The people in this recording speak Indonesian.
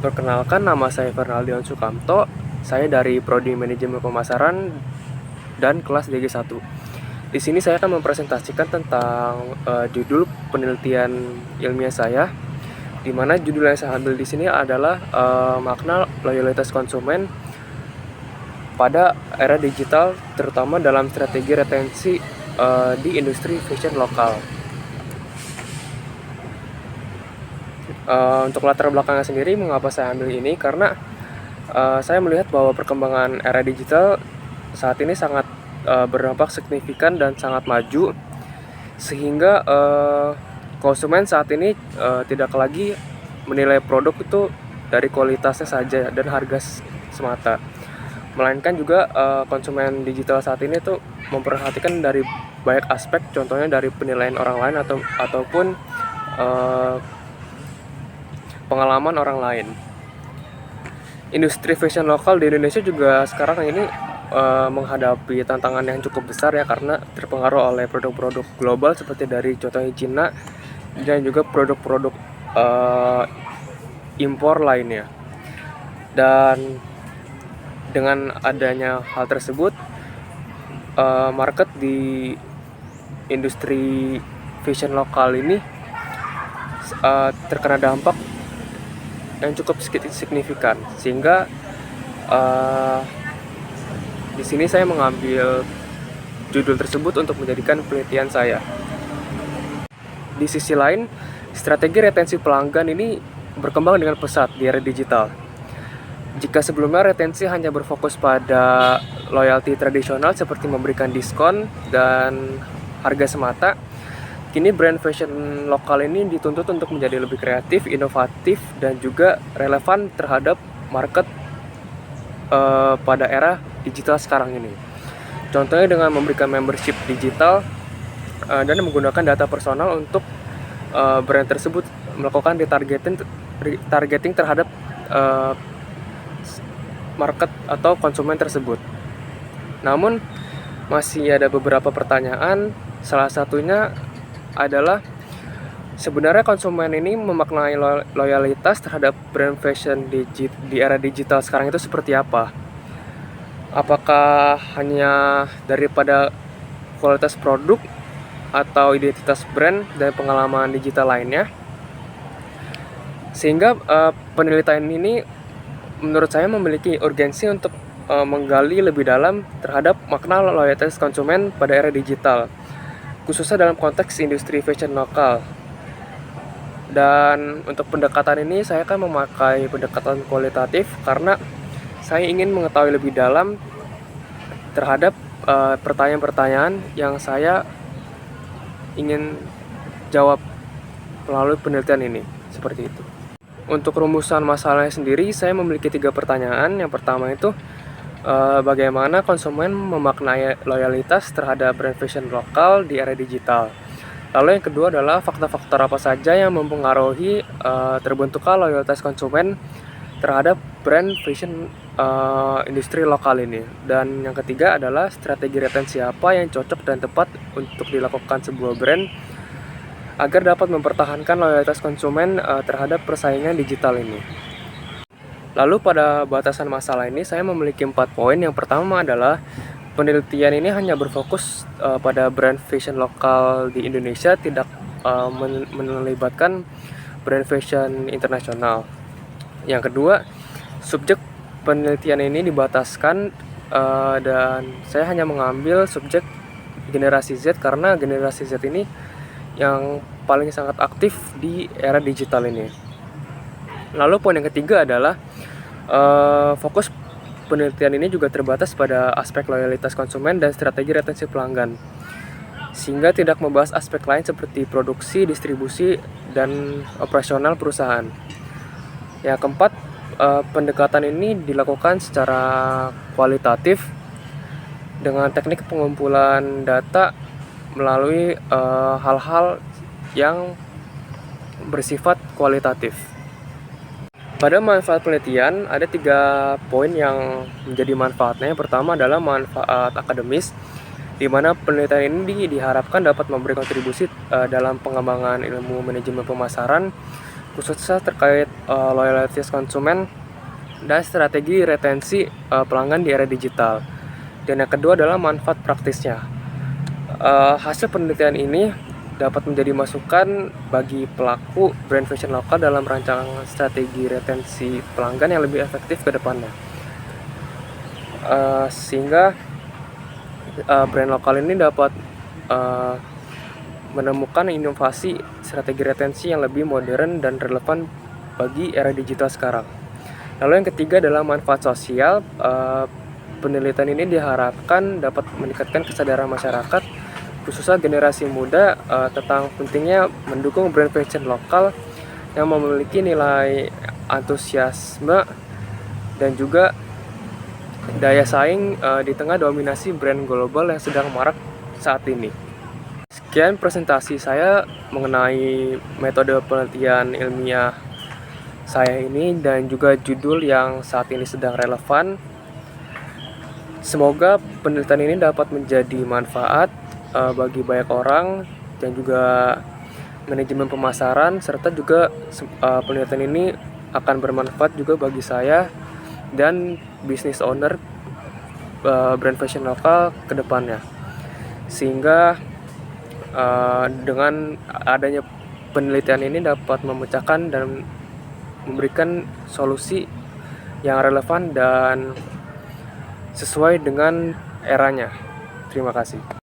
Perkenalkan, nama saya Fernaldion Sukamto. Saya dari Prodi Manajemen Pemasaran dan kelas DG1. Di sini saya akan mempresentasikan tentang judul penelitian ilmiah saya, di mana judul yang saya ambil di sini adalah makna loyalitas konsumen pada era digital, terutama dalam strategi retensi di industri fashion lokal. Untuk latar belakangnya sendiri, mengapa saya ambil ini? Karena saya melihat bahwa perkembangan era digital saat ini sangat berdampak signifikan dan sangat maju, sehingga konsumen saat ini tidak lagi menilai produk itu dari kualitasnya saja dan harga semata, melainkan juga konsumen digital saat ini tuh memperhatikan dari banyak aspek, contohnya dari penilaian orang lain ataupun pengalaman orang lain. Industri fashion lokal di Indonesia juga sekarang ini menghadapi tantangan yang cukup besar ya, karena terpengaruh oleh produk-produk global seperti dari contohnya Cina dan juga produk-produk impor lainnya. Dan dengan adanya hal tersebut, market di industri fashion lokal ini terkena dampak yang cukup signifikan, sehingga di sini saya mengambil judul tersebut untuk menjadikan penelitian saya. Di sisi lain, strategi retensi pelanggan ini berkembang dengan pesat di era digital. Jika sebelumnya retensi hanya berfokus pada loyalty tradisional seperti memberikan diskon dan harga semata, kini brand fashion lokal ini dituntut untuk menjadi lebih kreatif, inovatif, dan juga relevan terhadap market pada era digital sekarang ini. Contohnya dengan memberikan membership digital dan menggunakan data personal untuk brand tersebut melakukan retargeting terhadap market atau konsumen tersebut. Namun masih ada beberapa pertanyaan, salah satunya adalah sebenarnya konsumen ini memaknai loyalitas terhadap brand fashion di era digital sekarang itu seperti apa? Apakah hanya daripada kualitas produk atau identitas brand dan pengalaman digital lainnya? Sehingga penelitian ini menurut saya memiliki urgensi untuk menggali lebih dalam terhadap makna loyalitas konsumen pada era digital, khususnya dalam konteks industri fashion lokal. Dan untuk pendekatan ini saya akan memakai pendekatan kualitatif karena saya ingin mengetahui lebih dalam terhadap pertanyaan-pertanyaan yang saya ingin jawab melalui penelitian ini, seperti itu. Untuk rumusan masalahnya sendiri, saya memiliki 3 pertanyaan. Yang pertama itu bagaimana konsumen memaknai loyalitas terhadap brand fashion lokal di era digital. Lalu yang kedua adalah faktor-faktor apa saja yang mempengaruhi terbentuknya loyalitas konsumen terhadap brand fashion industri lokal ini. Dan yang ketiga adalah strategi retensi apa yang cocok dan tepat untuk dilakukan sebuah brand agar dapat mempertahankan loyalitas konsumen terhadap persaingan digital ini. Lalu pada batasan masalah ini saya memiliki 4 poin. Yang pertama adalah penelitian ini hanya berfokus pada brand fashion lokal di Indonesia, tidak melibatkan brand fashion internasional. Yang kedua, subjek penelitian ini dibataskan dan saya hanya mengambil subjek generasi Z karena generasi Z ini yang paling sangat aktif di era digital ini. Lalu poin yang ketiga adalah fokus penelitian ini juga terbatas pada aspek loyalitas konsumen dan strategi retensi pelanggan, sehingga tidak membahas aspek lain seperti produksi, distribusi, dan operasional perusahaan. Yang keempat, pendekatan ini dilakukan secara kualitatif dengan teknik pengumpulan data melalui hal-hal yang bersifat kualitatif. Pada manfaat penelitian, ada 3 poin yang menjadi manfaatnya. Yang pertama adalah manfaat akademis, di mana penelitian ini diharapkan dapat memberi kontribusi dalam pengembangan ilmu manajemen pemasaran, khususnya terkait loyalitas konsumen dan strategi retensi pelanggan di era digital. Dan yang kedua adalah manfaat praktisnya. Hasil penelitian ini dapat menjadi masukan bagi pelaku brand fashion lokal dalam rancangan strategi retensi pelanggan yang lebih efektif ke depannya. Sehingga brand lokal ini dapat menemukan inovasi strategi retensi yang lebih modern dan relevan bagi era digital sekarang. Lalu yang ketiga adalah manfaat sosial. Penelitian ini diharapkan dapat meningkatkan kesadaran masyarakat, khususnya generasi muda, tentang pentingnya mendukung brand fashion lokal yang memiliki nilai antusiasme dan juga daya saing di tengah dominasi brand global yang sedang marak saat ini. Sekian presentasi saya mengenai metode penelitian ilmiah saya ini dan juga judul yang saat ini sedang relevan. Semoga penelitian ini dapat menjadi manfaat bagi banyak orang dan juga manajemen pemasaran, serta juga penelitian ini akan bermanfaat juga bagi saya dan business owner brand fashion lokal ke depannya. Sehingga dengan adanya penelitian ini dapat memecahkan dan memberikan solusi yang relevan dan sesuai dengan eranya. Terima kasih.